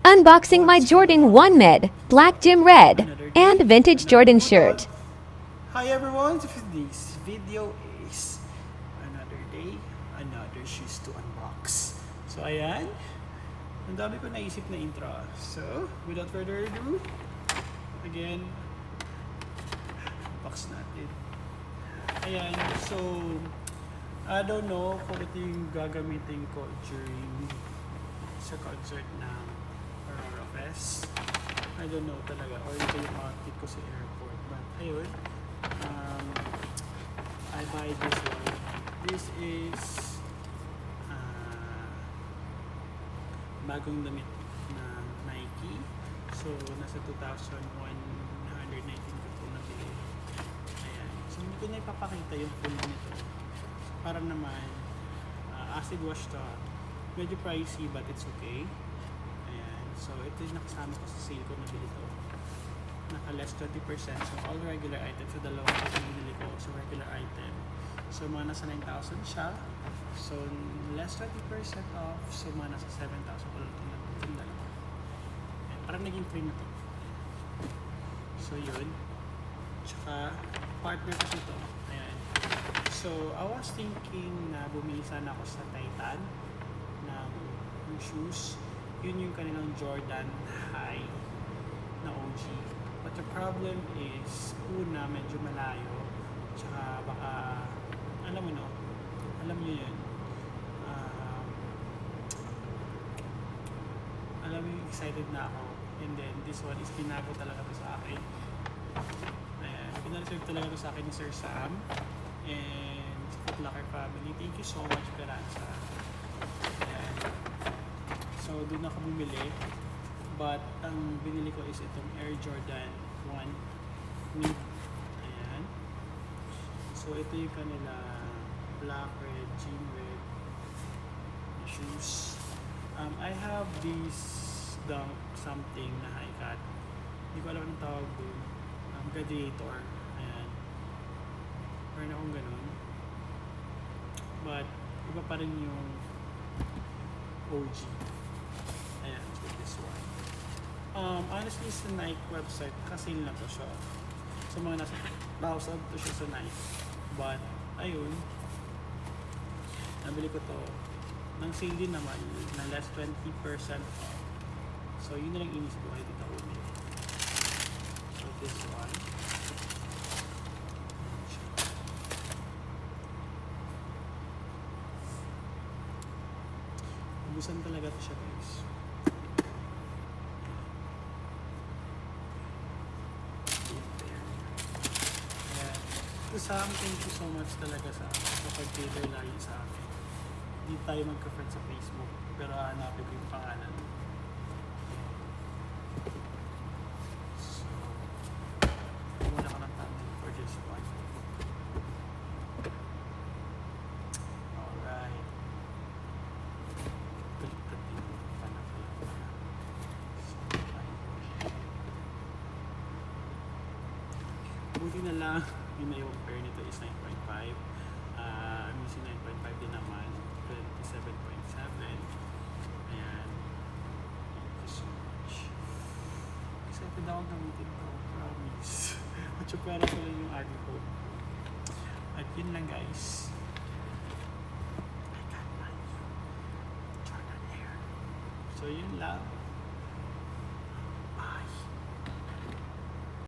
Unboxing my Jordan 1 Mid, Black Gym Red, and Vintage Jordan shirt. Hi everyone, this video is another day, another shoes to unbox. So ayan, ang dami ko naisip na intro. So, without further ado, again, unbox natin. Ayan, so, I don't know kung ito yung gagamitin ko during sa concert ng Aurora Fest. I don't know talaga, or ito yung outfit ko sa airport. But ayun, I buy this one. This is bagong damit na Nike. So, nasa 2,119 ko ito nabili. Ayan. So, hindi ko na ipapakita yung full nito. So, para naman, acid wash to. Medyo pricey but it's okay. Ayan. So, ito yung nakasama ko sa sale ko nabili ito. Naka less 20%. So, all regular items. So, dalawang ito binili ko sa regular item. So, mga nasa 9,000 siya. So, less 20% off. So, mga nasa 7,000 ko lang itong dalawa. Ayan, parang naging free na ito. So, yun. Tsaka, partner ko ito. Ayan. So, I was thinking na bumili sana ako sa Titan ng shoes. Yun yung kanilang Jordan High na OG. But the problem is, una, medyo malayo. Tsaka baka, alam mo no, alam nyo yun. Alam mo yung excited na ako. And then, this one is pinago talaga to sa akin. Ayan, pinaliserve talaga to sa akin ni Sir Sam. And sa Foot Locker family. Thank you so much, Peranza. Ayan. So, doon ako bumili. But, ang binili ko is itong Air Jordan 1 Mid. Ayan. So, ito yung kanila black, red, jean red shoes. I have this Dunk something na high cut. Hindi ko alam anong tawag doon. Gladiator. Ayan. Meron akong ganun. But, iba pa rin yung OG. Ayan, so this one. Honestly, sa Nike website, kasi na to siya. So, mga nasa 1,000 to siya sa Nike. But, ayun. Nabili ko to. Nang sale din naman, na less 20% off. So, yun na lang inisip ko kayo dito umili. So, this one. Ubusan talaga to siya, guys. Ayan. To Sam, thank you so much talaga sa pag-cater lagi sa akin. Hindi tayo magka-friend sa Facebook, pero hanapin ko yung pangalan. So, muna ko ng thumbnail for this one. Alright. Baliktad din yung panakala. So, buti na lang, yung naiwang pair nito is 9.5. I'm using 9.5 din naman. 27.7. Ayan. Thank you so much. Excited ako gamitin ko. Promise. Matsupera ko lang yung agi ko. At yun lang, guys. I got my Jordan Air. So yun lang.